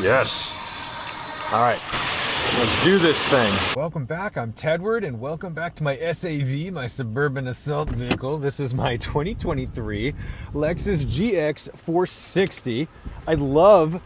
Yes. All right, let's do this thing. Welcome back. I'm Tedward, and welcome back to my SAV, my suburban assault vehicle. This is my 2023 Lexus GX460. I love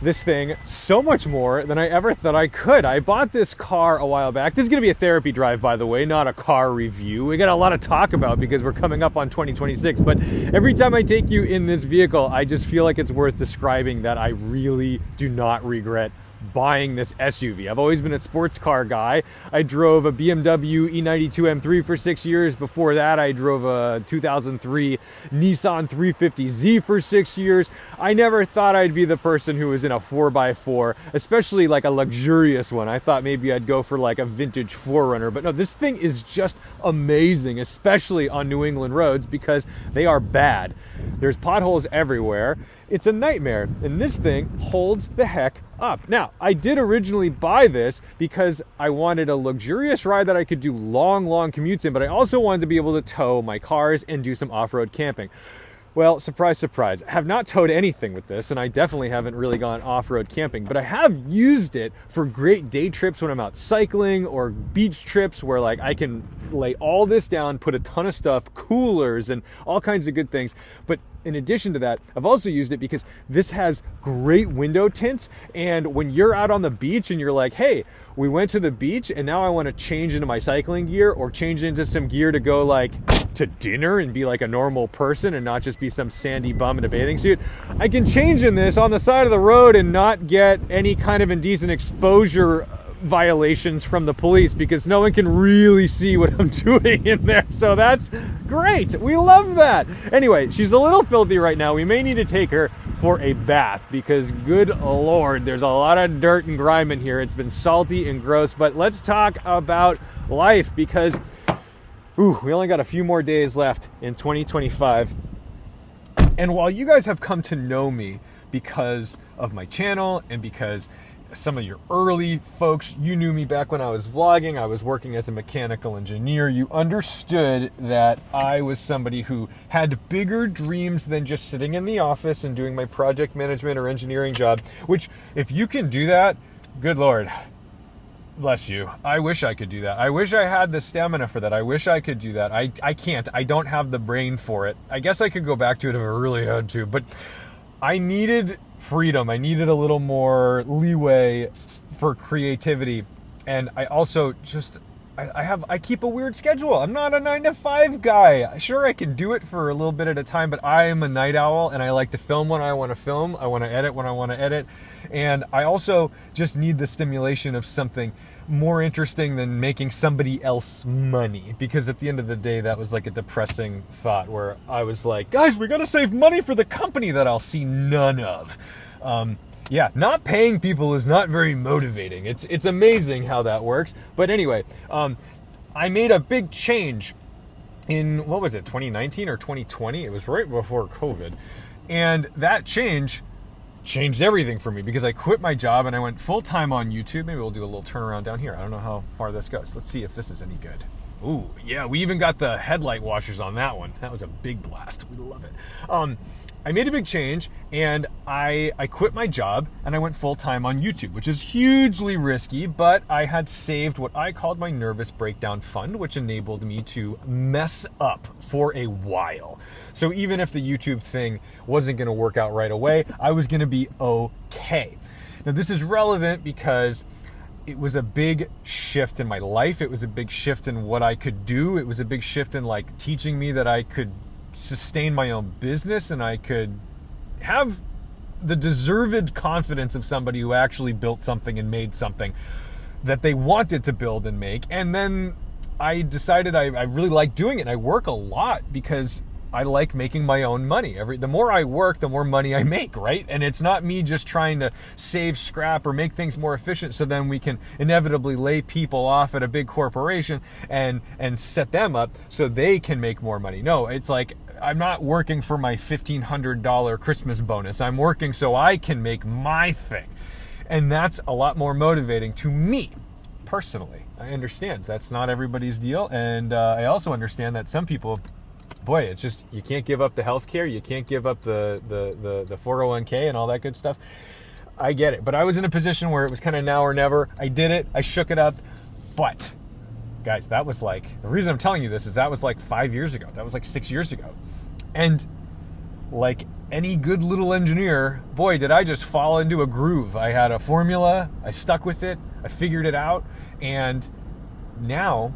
this thing so much more than I ever thought I could. I bought this car a while back. This is going to be a therapy drive, by the way, not a car review. We got a lot to talk about because we're coming up on 2026, but every time I take you in this vehicle, I just feel like it's worth describing that I really do not regret buying this SUV. I've always been a sports car guy. I drove a BMW E92 M3 for 6 years. Before that, I drove a 2003 Nissan 350Z for 6 years. I never thought I'd be the person who was in a 4x4, especially like a luxurious one. I thought maybe I'd go for like a vintage 4Runner, but no, this thing is just amazing, especially on New England roads because they are bad. There's potholes everywhere. It's a nightmare, and this thing holds the heck up. Now, I did originally buy this because I wanted a luxurious ride that I could do long commutes in, but I also wanted to be able to tow my cars and do some off-road camping. Well, surprise, surprise, I have not towed anything with this, and I definitely haven't really gone off-road camping, but I have used it for great day trips when I'm out cycling or beach trips where like I can lay all this down, put a ton of stuff, coolers and all kinds of good things. But in addition to that, I've also used it because this has great window tints, and when you're out on the beach and you're like, hey, we went to the beach and now I want to change into my cycling gear or change into some gear to go like to dinner and be like a normal person and not just be some sandy bum in a bathing suit, I can change in this on the side of the road and not get any kind of indecent exposure violations from the police because no one can really see what I'm doing in there. So that's great. We love that. Anyway, she's a little filthy right now. We may need to take her for a bath because good Lord, there's a lot of dirt and grime in here. It's been salty and gross, but let's talk about life because we only got a few more days left in 2025. And while you guys have come to know me because of my channel and because some of your early folks, you knew me back when I was vlogging, I was working as a mechanical engineer, you understood that I was somebody who had bigger dreams than just sitting in the office and doing my project management or engineering job, which if you can do that, good Lord, bless you. I wish I could do that. I wish I had the stamina for that. I wish I could do that. I can't. I don't have the brain for it. I guess I could go back to it if I really had to, but I needed freedom. I needed a little more leeway for creativity. And I also just, I keep a weird schedule. I'm not a 9-to-5 guy. Sure, I can do it for a little bit at a time, but I am a night owl and I like to film when I want to film. I want to edit when I want to edit. And I also just need the stimulation of something more interesting than making somebody else money, because at the end of the day that was like a depressing thought where I was like, guys, we gotta save money for the company that I'll see none of. Yeah, not paying people is not very motivating. It's amazing how that works. But anyway, I made a big change in, what was it, 2019 or 2020? It was right before COVID. And that changed everything for me because I quit my job and I went full-time on YouTube. Maybe we'll do a little turnaround down here. I don't know how far this goes. Let's see if this is any good. Ooh, yeah, we even got the headlight washers on that one. That was a big blast. We love it. I made a big change and I quit my job and I went full-time on YouTube, which is hugely risky, but I had saved what I called my nervous breakdown fund, which enabled me to mess up for a while. So even if the YouTube thing wasn't going to work out right away, I was going to be okay. Now this is relevant because it was a big shift in my life. It was a big shift in what I could do. It was a big shift in like teaching me that I could sustain my own business and I could have the deserved confidence of somebody who actually built something and made something that they wanted to build and make. And then I decided I really like doing it. And I work a lot because I like making my own money. The more I work, the more money I make, right? And it's not me just trying to save scrap or make things more efficient so then we can inevitably lay people off at a big corporation and set them up so they can make more money. No, it's like I'm not working for my $1,500 Christmas bonus. I'm working so I can make my thing. And that's a lot more motivating to me personally. I understand that's not everybody's deal. And I also understand that some people, boy, it's just, you can't give up the healthcare, you can't give up the 401k and all that good stuff. I get it. But I was in a position where it was kind of now or never. I did it. I shook it up. But, guys, that was like, the reason I'm telling you this is that was like 5 years ago. That was like 6 years ago. And like any good little engineer, boy, did I just fall into a groove. I had a formula. I stuck with it. I figured it out. And now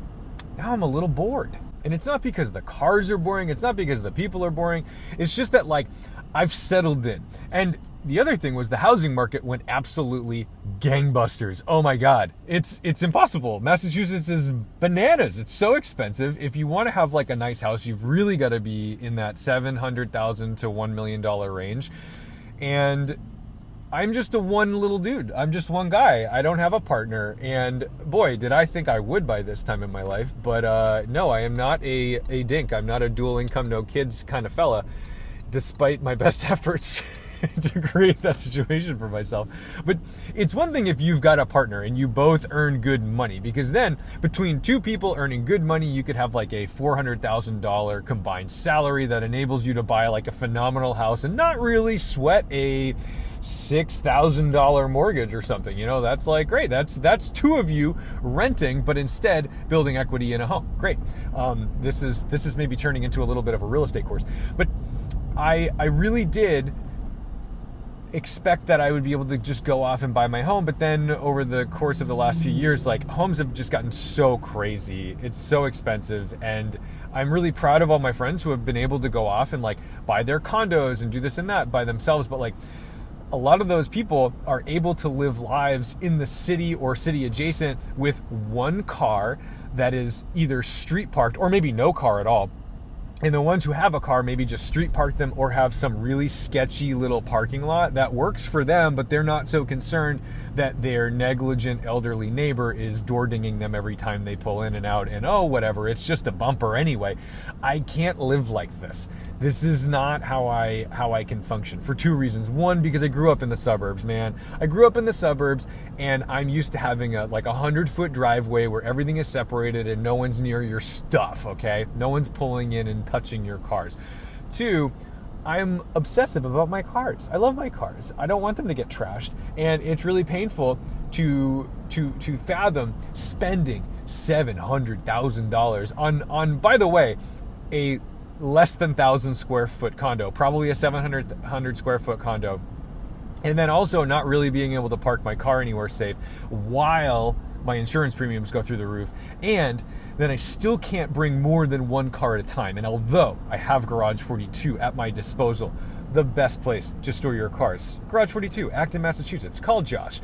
I'm a little bored. And it's not because the cars are boring. It's not because the people are boring. It's just that, like, I've settled in. And the other thing was the housing market went absolutely gangbusters. Oh my God. It's impossible. Massachusetts is bananas. It's so expensive. If you want to have like a nice house, you've really got to be in that $700,000 to $1 million range. And I'm just a one little dude. I'm just one guy. I don't have a partner. And boy, did I think I would by this time in my life. But no, I am not a dink. I'm not a dual income, no kids kind of fella, despite my best efforts to create that situation for myself. But it's one thing if you've got a partner and you both earn good money, because then between two people earning good money, you could have like a $400,000 combined salary that enables you to buy like a phenomenal house and not really sweat a $6,000 mortgage or something. You know, that's like great. That's two of you renting, but instead building equity in a home. Great. This is maybe turning into a little bit of a real estate course, but I really did expect that I would be able to just go off and buy my home. But then over the course of the last few years, like, homes have just gotten so crazy. It's so expensive. And I'm really proud of all my friends who have been able to go off and like buy their condos and do this and that by themselves. But like, a lot of those people are able to live lives in the city or city adjacent with one car that is either street parked or maybe no car at all. And the ones who have a car maybe just street park them or have some really sketchy little parking lot that works for them, but they're not so concerned that their negligent elderly neighbor is door dinging them every time they pull in and out, and oh, whatever, it's just a bumper anyway. I can't live like this. This is not how I can function for two reasons. One, because I grew up in the suburbs, man. I grew up in the suburbs and I'm used to having a 100-foot driveway where everything is separated and no one's near your stuff, okay? No one's pulling in and touching your cars. Two, I'm obsessive about my cars. I love my cars. I don't want them to get trashed, and it's really painful to fathom spending $700,000 on, by the way, a less than 1,000 square foot condo, probably a 700 square foot condo, and then also not really being able to park my car anywhere safe while my insurance premiums go through the roof, and then I still can't bring more than one car at a time. And although I have Garage 42 at my disposal, the best place to store your cars, Garage 42, Acton, Massachusetts. Call Josh.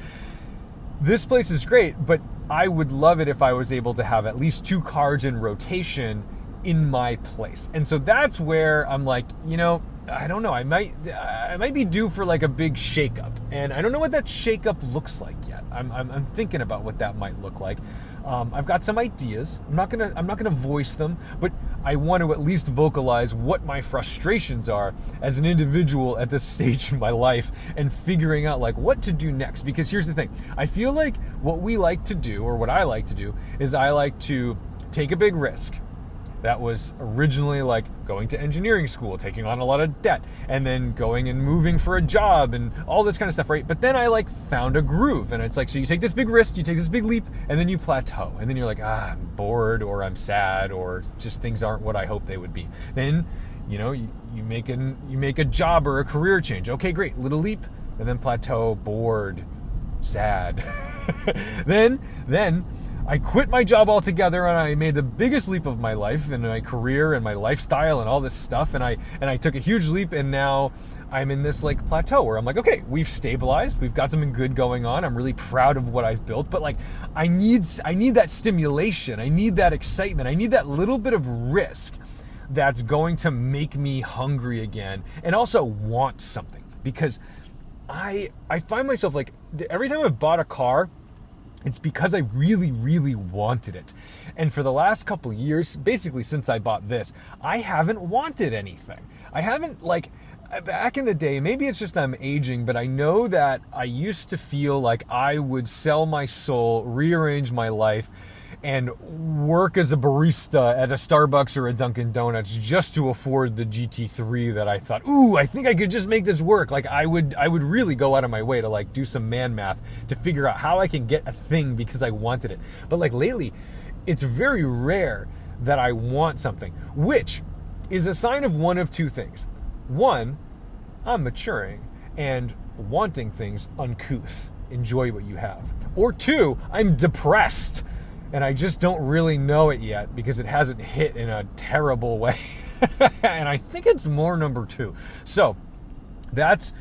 This place is great, but I would love it if I was able to have at least two cars in rotation in my place. And so that's where I'm like, you know, I don't know, I might be due for like a big shakeup, and I don't know what that shakeup looks like yet. I'm thinking about what that might look like. I've got some ideas. I'm not gonna voice them, but I want to at least vocalize what my frustrations are as an individual at this stage in my life, and figuring out like what to do next. Because here's the thing, I feel like what we like to do, or what I like to do, is I like to take a big risk. That was originally like going to engineering school, taking on a lot of debt, and then going and moving for a job and all this kind of stuff, right? But then I like found a groove, and it's like, so you take this big risk, you take this big leap, and then you plateau, and then you're like, I'm bored, or I'm sad, or just things aren't what I hoped they would be. Then, you know, you make a job or a career change. Okay, great, little leap, and then plateau, bored, sad. Then I quit my job altogether, and I made the biggest leap of my life in my career and my lifestyle and all this stuff. And I took a huge leap, and now I'm in this like plateau where I'm like, okay, we've stabilized, we've got something good going on. I'm really proud of what I've built, but like I need that stimulation. I need that excitement. I need that little bit of risk that's going to make me hungry again, and also want something. Because I find myself like, every time I've bought a car, it's because I really, really wanted it. And for the last couple of years, basically since I bought this, I haven't wanted anything. I haven't, like, back in the day, maybe it's just I'm aging, but I know that I used to feel like I would sell my soul, rearrange my life, and work as a barista at a Starbucks or a Dunkin' Donuts just to afford the GT3 that I thought, ooh, I think I could just make this work. Like I would really go out of my way to like do some man math to figure out how I can get a thing because I wanted it. But like lately, it's very rare that I want something, which is a sign of one of two things. One, I'm maturing and wanting things uncouth. Enjoy what you have. Or two, I'm depressed and I just don't really know it yet because it hasn't hit in a terrible way. And I think it's more number two. So that's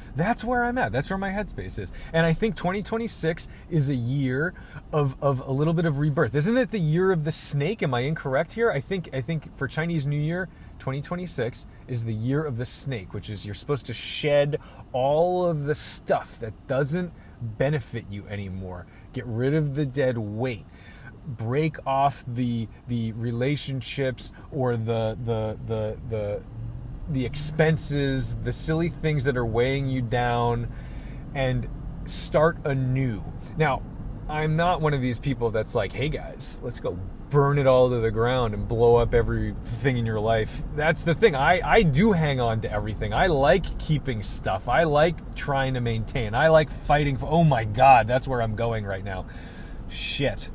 where I'm at. That's where my headspace is. And I think 2026 is a year of a little bit of rebirth. Isn't it the year of the snake? Am I incorrect here? I think for Chinese New Year, 2026 is the year of the snake, which is you're supposed to shed all of the stuff that doesn't benefit you anymore. Get rid of the dead weight. Break off the relationships or the expenses, the silly things that are weighing you down, and start anew. Now, I'm not one of these people that's like, hey guys, let's go burn it all to the ground and blow up everything in your life. That's the thing. I do hang on to everything. I like keeping stuff. I like trying to maintain. I like fighting for, oh my God, that's where I'm going right now. Shit.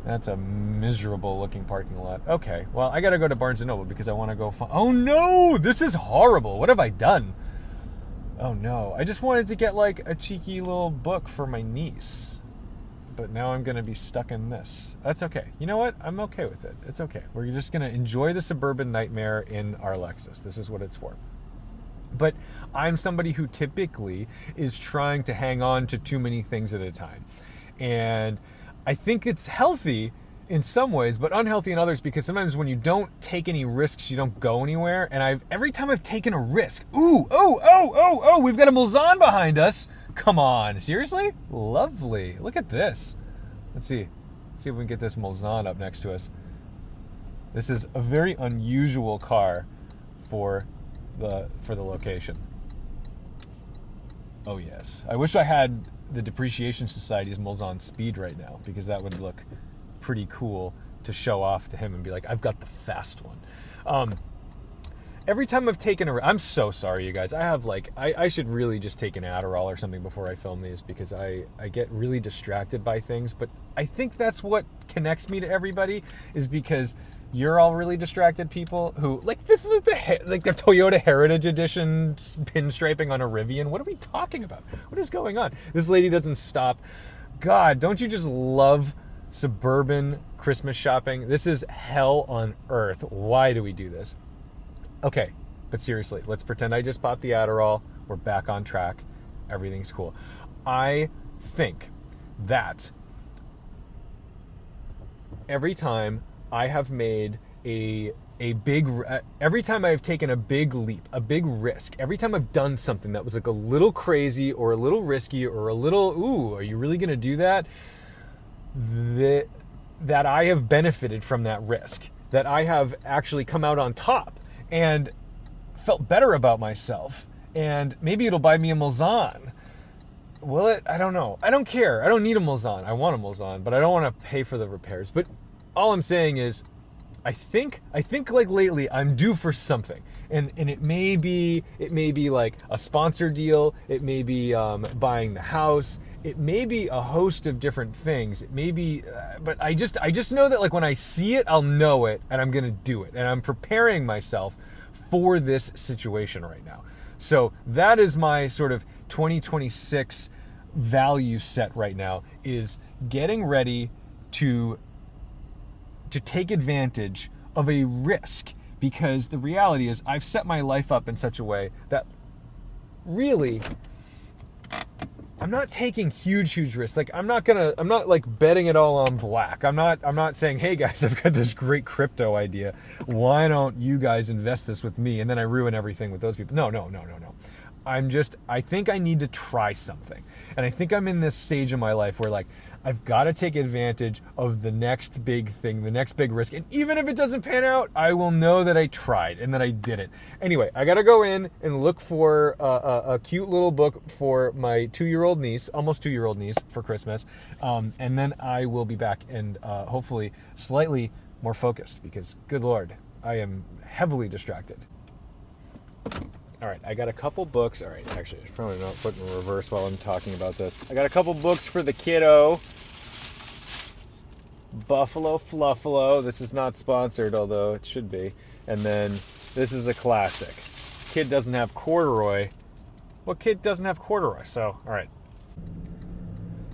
That's a miserable looking parking lot. Okay, well, I gotta go to Barnes & Noble because I want to go oh no, this is horrible. What have I done? Oh no, I just wanted to get like a cheeky little book for my niece. But now I'm gonna be stuck in this. That's okay. You know what? I'm okay with it. It's okay. We're just gonna enjoy the suburban nightmare in our Lexus. This is what it's for. But I'm somebody who typically is trying to hang on to too many things at a time. And I think it's healthy in some ways, but unhealthy in others, because sometimes when you don't take any risks, you don't go anywhere. And every time I've taken a risk, we've got a Mulsanne behind us. Come on, seriously? Lovely. Look at this. Let's see if we can get this Mulsanne up next to us. This is a very unusual car for the location. Oh yes. I wish I had the Depreciation Society's Mulsanne Speed right now, because that would look pretty cool to show off to him and be like, I've got the fast one. Every time I've taken I'm so sorry, you guys. I should really just take an Adderall or something before I film these, because I get really distracted by things. But I think that's what connects me to everybody, is because you're all really distracted people who, like, this is the Toyota Heritage Edition pinstriping on a Rivian. What are we talking about? What is going on? This lady doesn't stop. God, don't you just love suburban Christmas shopping? This is hell on earth. Why do we do this? Okay, but seriously, let's pretend I just bought the Adderall. We're back on track. Everything's cool. I think that every time I have made every time I've taken a big leap, a big risk, every time I've done something that was like a little crazy or a little risky or a little, ooh, are you really going to do that? That I have benefited from that risk, that I have actually come out on top and felt better about myself, and maybe it'll buy me a Mulsanne. Will it? I don't know. I don't care. I don't need a Mulsanne. I want a Mulsanne, but I don't want to pay for the repairs. But all I'm saying is, I think like lately I'm due for something, and it may be like a sponsor deal. It may be buying the house. It may be a host of different things. It may be, but I just know that, like, when I see it, I'll know it, and I'm gonna do it, and I'm preparing myself for this situation right now. So that is my sort of 2026 value set right now, is getting ready to take advantage of a risk, because the reality is I've set my life up in such a way that really I'm not taking huge risks. Like, I'm not like betting it all on black. I'm not saying, hey guys, I've got this great crypto idea. Why don't you guys invest this with me? And then I ruin everything with those people. No. I think I need to try something. And I think I'm in this stage of my life where like, I've got to take advantage of the next big thing, the next big risk. And even if it doesn't pan out, I will know that I tried and that I did it. Anyway, I got to go in and look for a cute little book for my 2-year-old niece, almost 2-year-old niece for Christmas. And then I will be back and hopefully slightly more focused because, good Lord, I am heavily distracted. All right, I got a couple books. All right, actually, I should probably not put in reverse while I'm talking about this. I got a couple books for the kiddo. Buffalo Fluffalo. This is not sponsored, although it should be. And then this is a classic. Kid doesn't have corduroy. What kid doesn't have corduroy? So, all right.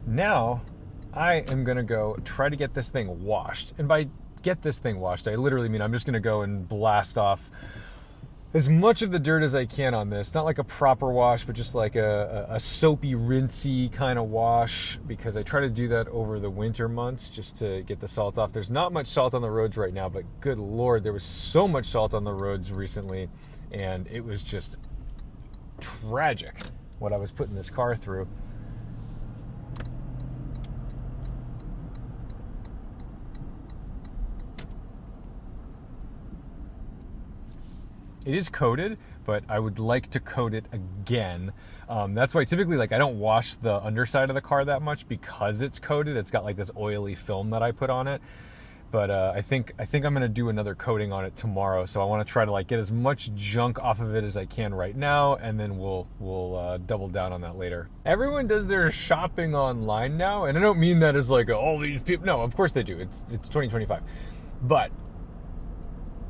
Now, I am going to go try to get this thing washed. And by get this thing washed, I literally mean I'm just going to go and blast off as much of the dirt as I can on this. Not like a proper wash, but just like a soapy, rinsey kind of wash, because I try to do that over the winter months just to get the salt off. There's not much salt on the roads right now, but good Lord, there was so much salt on the roads recently, and it was just tragic what I was putting this car through. It is coated, but I would like to coat it again. That's why typically like I don't wash the underside of the car that much because it's coated. It's got like this oily film that I put on it. But I think I'm gonna do another coating on it tomorrow. So I want to try to like get as much junk off of it as I can right now, and then we'll double down on that later. Everyone does their shopping online now, and I don't mean that as like all these people. No, of course they do. It's 2025, but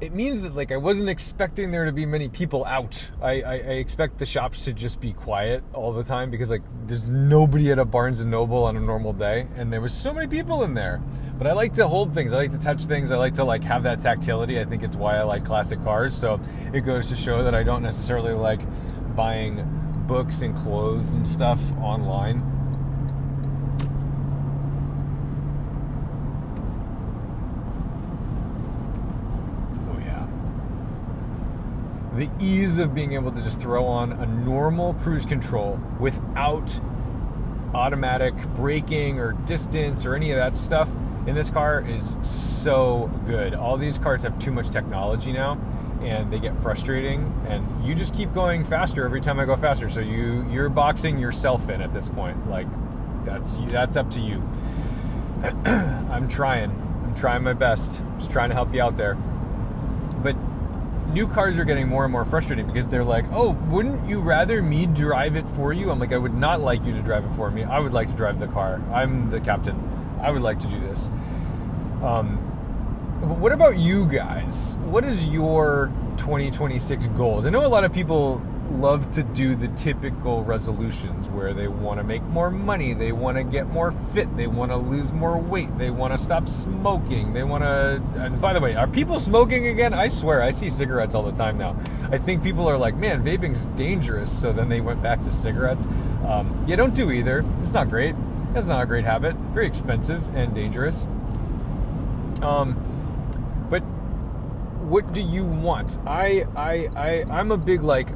it means that like I wasn't expecting there to be many people out. I expect the shops to just be quiet all the time because like there's nobody at a Barnes & Noble on a normal day, and there was so many people in there. But I like to hold things, I like to touch things, I like to like have that tactility. I think it's why I like classic cars. So it goes to show that I don't necessarily like buying books and clothes and stuff online. The ease of being able to just throw on a normal cruise control without automatic braking or distance or any of that stuff in this car is so good. All these cars have too much technology now, and they get frustrating, and you just keep going faster every time I go faster. So you're boxing yourself in at this point. Like that's up to you. I'm trying my best. Just trying to help you out there. But new cars are getting more and more frustrating because they're like, oh, wouldn't you rather me drive it for you? I'm like, I would not like you to drive it for me. I would like to drive the car. I'm the captain. I would like to do this. What about you guys? What is your 2026 goals? I know a lot of people love to do the typical resolutions where they want to make more money, they want to get more fit, they want to lose more weight, they want to stop smoking, they want to... And by the way, are people smoking again? I swear, I see cigarettes all the time now. I think people are like, man, vaping's dangerous, so then they went back to cigarettes. Yeah, don't do either. It's not great. That's not a great habit. Very expensive and dangerous. But what do you want? I'm a big like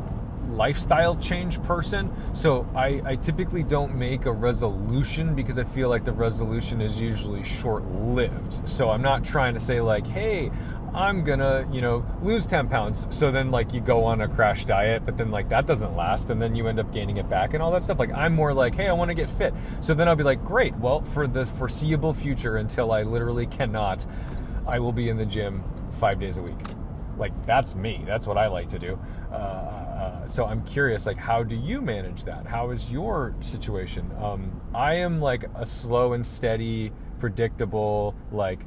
lifestyle change person, so I typically don't make a resolution because I feel like the resolution is usually short-lived. So I'm not trying to say like, hey, I'm gonna, lose 10 pounds. So then like you go on a crash diet, but then like that doesn't last, and then you end up gaining it back and all that stuff. Like I'm more like, hey, I want to get fit. So then I'll be like, great. Well, for the foreseeable future, until I literally cannot, I will be in the gym 5 days a week. Like that's me. That's what I like to do. So I'm curious, like, how do you manage that? How is your situation? I am like a slow and steady, predictable, like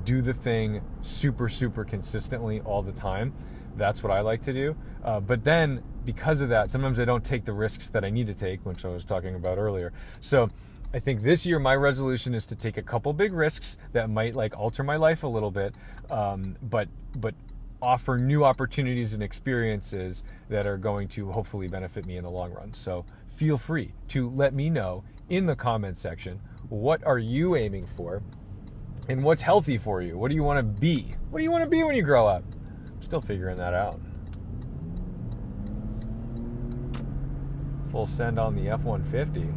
do the thing super, super consistently all the time. That's what I like to do. But then because of that, sometimes I don't take the risks that I need to take, which I was talking about earlier. So I think this year my resolution is to take a couple big risks that might like alter my life a little bit, but offer new opportunities and experiences that are going to hopefully benefit me in the long run. So feel free to let me know in the comments section, what are you aiming for and what's healthy for you? What do you want to be? What do you want to be when you grow up? I'm still figuring that out. full send on the F-150.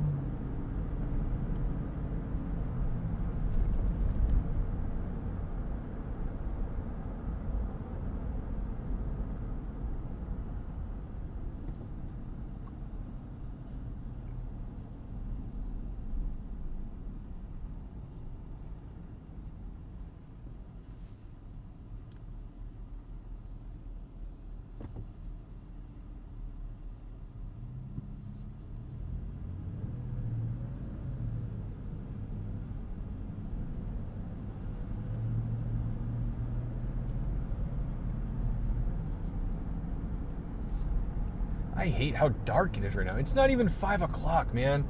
I hate how dark it is right now. It's not even 5 o'clock, man.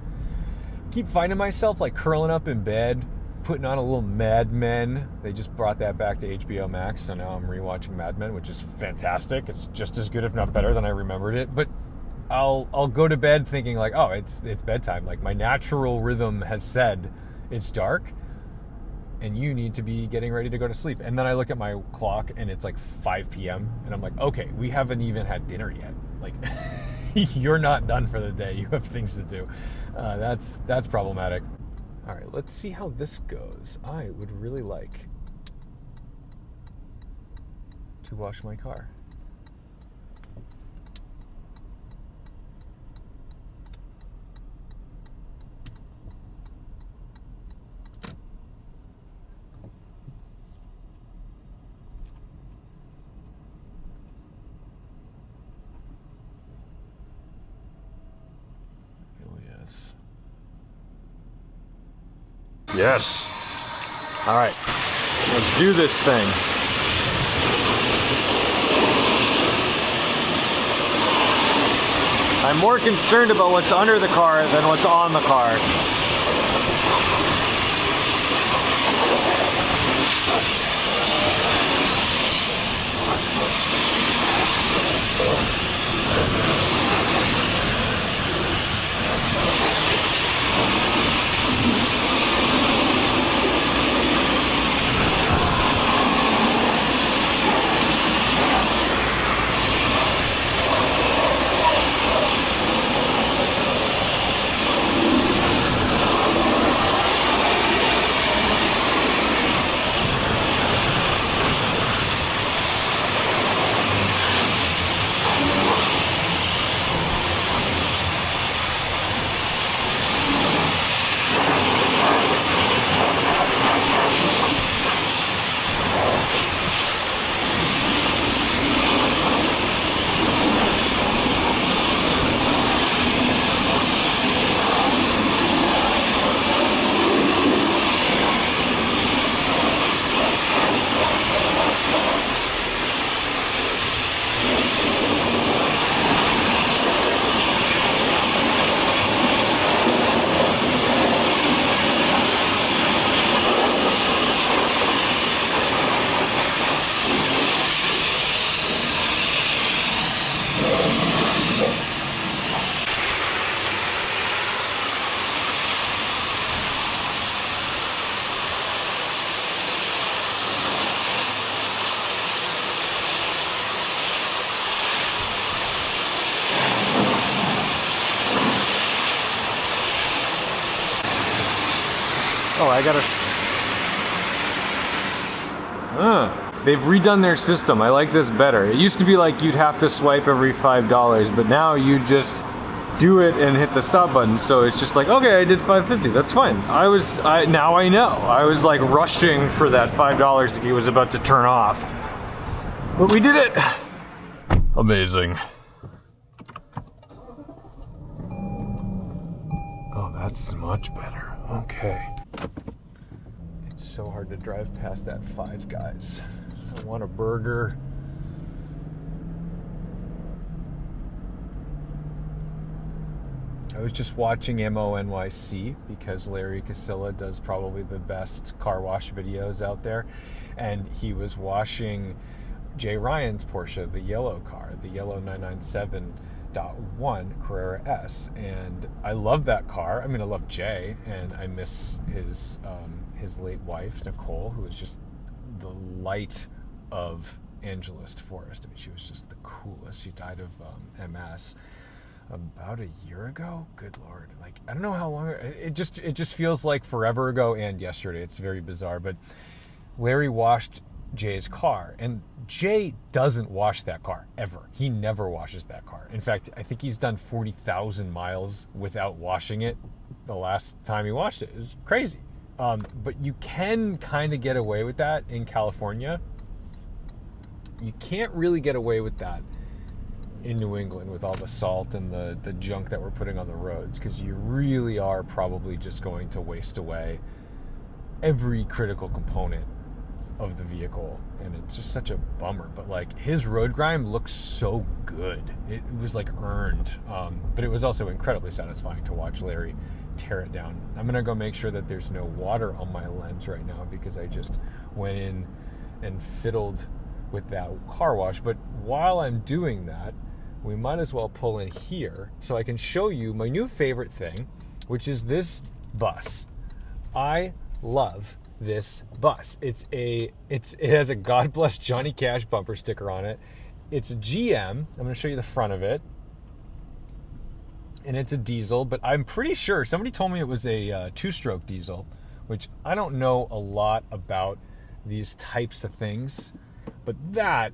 I keep finding myself like curling up in bed, putting on a little Mad Men. They just brought that back to HBO Max, so now I'm rewatching Mad Men, which is fantastic. It's just as good, if not better, than I remembered it. But I'll go to bed thinking like, oh, it's bedtime. Like my natural rhythm has said it's dark, and you need to be getting ready to go to sleep. And then I look at my clock, and it's like 5 p.m., and I'm like, okay, we haven't even had dinner yet. Like, you're not done for the day. You have things to do. That's problematic. All right, let's see how this goes. I would really like to wash my car. Yes. All right, let's do this thing. I'm more concerned about what's under the car than what's on the car. Oh, I gotta... They've redone their system. I like this better. It used to be like you'd have to swipe every $5, but now you just do it and hit the stop button. So it's just like, okay, I did $5.50. That's fine. Now I know. I was like rushing for that $5 that he was about to turn off. But we did it. Amazing. Oh, that's much better. Okay. It's so hard to drive past that Five Guys. I want a burger. I was just watching MONYC because Larry Casilla does probably the best car wash videos out there, and he was washing Jay Ryan's Porsche, the yellow car, the yellow 997.1 Carrera S, and I love that car. I mean, I love Jay, and I miss his late wife Nicole, who was just the light of Angelist Forest. I mean, she was just the coolest. She died of MS. about a year ago. Good Lord. Like, I don't know how long, it just feels like forever ago and yesterday. It's very bizarre, but Larry washed Jay's car, and Jay doesn't wash that car ever. He never washes that car. In fact, I think he's done 40,000 miles without washing it the last time he washed it. It was crazy. But you can kind of get away with that in California. You can't really get away with that in New England with all the salt and the junk that we're putting on the roads, because you really are probably just going to waste away every critical component of the vehicle, and it's just such a bummer. But like, his road grime looks so good. It was like earned, but it was also incredibly satisfying to watch Larry tear it down. I'm gonna go make sure that there's no water on my lens right now, because I just went in and fiddled with that car wash. But while I'm doing that, we might as well pull in here so I can show you my new favorite thing, which is this bus. I love this bus. It has a God Bless Johnny Cash bumper sticker on it. It's a GM. I'm going to show you the front of it. And it's a diesel, but I'm pretty sure somebody told me it was a two-stroke diesel, which I don't know a lot about these types of things, but that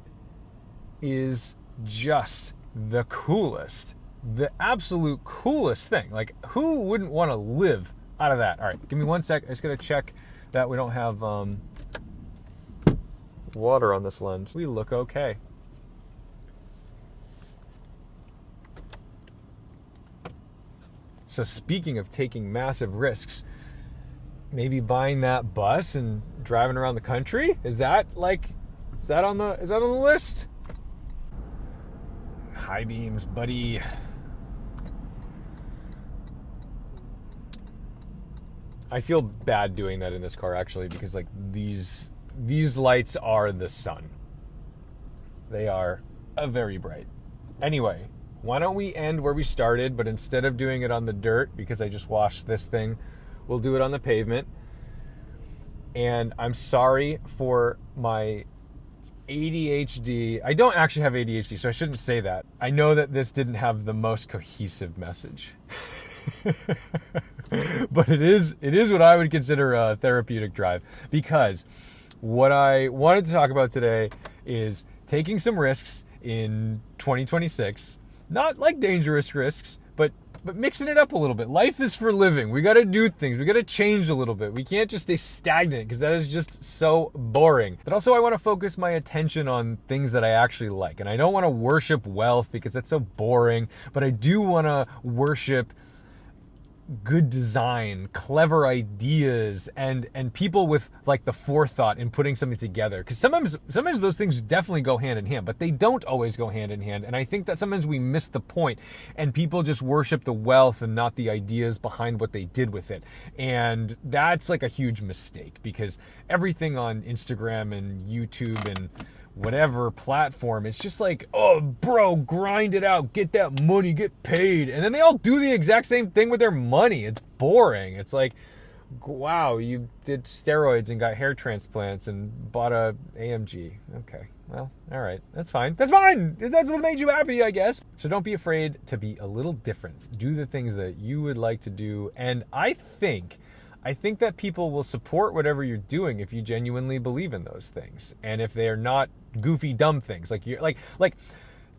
is just the coolest, the absolute coolest thing. Like, who wouldn't want to live out of that? All right, give me 1 sec. I just got to check that we don't have water on this lens. We look okay. So speaking of taking massive risks, maybe buying that bus and driving around the country? Is that on the list? High beams, buddy. I feel bad doing that in this car, actually, because like these lights are the sun. They are very bright. Anyway, why don't we end where we started, but instead of doing it on the dirt, because I just washed this thing, we'll do it on the pavement. And I'm sorry for my ADHD. I don't actually have ADHD, so I shouldn't say that. I know that this didn't have the most cohesive message. But it is what I would consider a therapeutic drive, because what I wanted to talk about today is taking some risks in 2026. Not like dangerous risks, but mixing it up a little bit. Life is for living. We got to do things. We got to change a little bit. We can't just stay stagnant, because that is just so boring. But also, I want to focus my attention on things that I actually like. And I don't want to worship wealth, because that's so boring, but I do want to worship good design, clever ideas, and people with like the forethought in putting something together. Because sometimes those things definitely go hand in hand, but they don't always go hand in hand. And I think that sometimes we miss the point, and people just worship the wealth and not the ideas behind what they did with it. And that's like a huge mistake, because everything on Instagram and YouTube and whatever platform, it's just like, oh bro, grind it out, get that money, get paid. And then they all do the exact same thing with their money. It's boring. It's like, wow, you did steroids and got hair transplants and bought a AMG. Okay, well, all right, that's fine. That's fine. That's what made you happy, I guess. So don't be afraid to be a little different. Do the things that you would like to do. And I think that people will support whatever you're doing if you genuinely believe in those things, and if they are not goofy, dumb things. Like you're like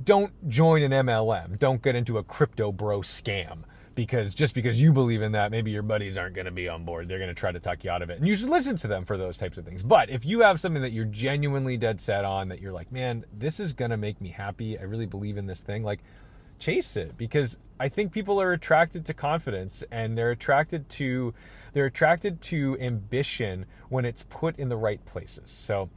don't join an MLM. Don't get into a crypto bro scam, because just because you believe in that, maybe your buddies aren't going to be on board. They're going to try to talk you out of it, and you should listen to them for those types of things. But if you have something that you're genuinely dead set on, that you're like, man, this is going to make me happy, I really believe in this thing, like, chase it. Because I think people are attracted to confidence, and they're attracted to ambition when it's put in the right places. So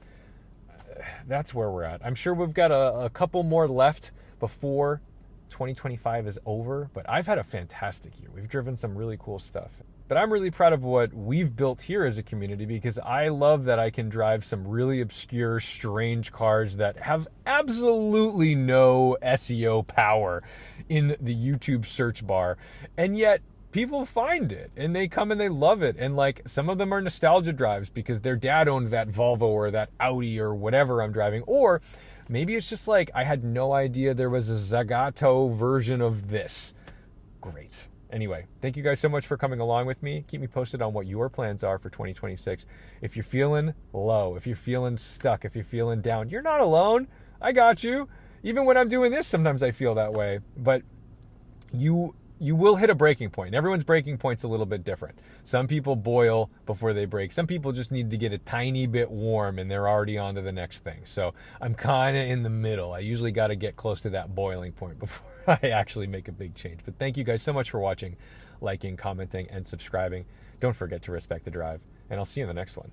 that's where we're at. I'm sure we've got a couple more left before 2025 is over, but I've had a fantastic year. We've driven some really cool stuff. But I'm really proud of what we've built here as a community, because I love that I can drive some really obscure, strange cars that have absolutely no SEO power in the YouTube search bar, and yet people find it, and they come and they love it. And like, some of them are nostalgia drives because their dad owned that Volvo or that Audi or whatever I'm driving, or Maybe it's just like, I had no idea there was a Zagato version of this. Great. Anyway, thank you guys so much for coming along with me. Keep me posted on what your plans are for 2026. If you're feeling low, if you're feeling stuck, if you're feeling down, you're not alone. I got you. Even when I'm doing this, sometimes I feel that way. But you will hit a breaking point. Everyone's breaking point's a little bit different. Some people boil before they break. Some people just need to get a tiny bit warm and they're already on to the next thing. So I'm kind of in the middle. I usually got to get close to that boiling point before I actually make a big change. But thank you guys so much for watching, liking, commenting, and subscribing. Don't forget to respect the drive, and I'll see you in the next one.